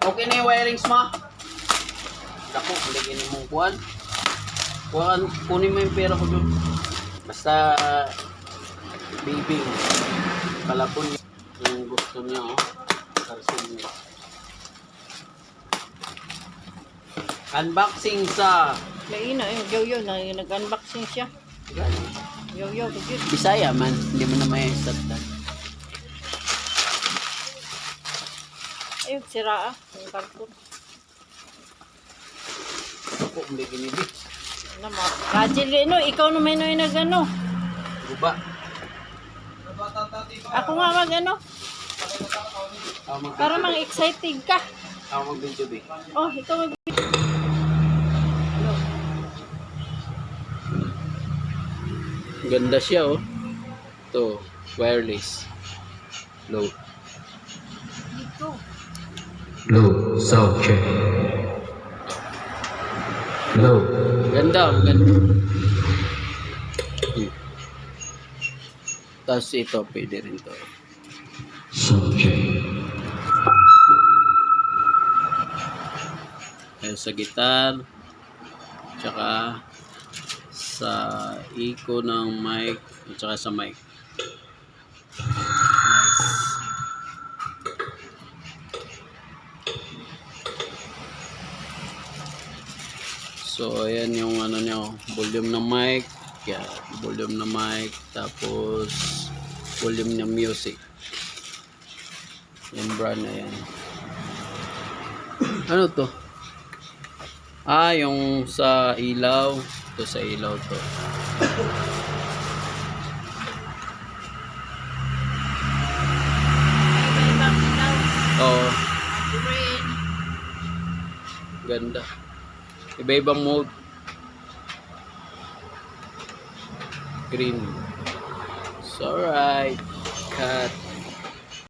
Okay na yung wirings mo? Dako, ligin mong kuhan. Kunin mo yung pera ko doon. Basta, baby, kalapon yung gusto niya, oh. Karson niya. Unboxing sa... May ina, yung yo-yo, nag-unboxing siya. Yo-yo, bigit. Bisaya man, hindi mo na may satdan. Ayun, sira yung karton. Ako, hindi ginibig. Ano mo? Rajil, no, ikaw naman yung nag-ano. Guba. Ako nga mag-ano. Ako Para mang excited ka. Ako mag-video, be. Oh, ikaw mag Ganda siya, oh. Ito, wireless. Low. dito. Low sound check. Low. Ganda, ganda. Tapos ito, pwede rin to. Sound check. Ayan, sa guitar. Tsaka sa echo ng mic. At tsaka sa mic. Nice. So, ayan yung ano nyo, volume ng mic. Yan, volume ng mic. Tapos, volume ng music. Yung brand na yan. Ano to? Ah, yung sa ilaw. Ito sa ilaw to. Oo. Green. Ganda. Iba-ibang mode. Green. So, alright. Cut.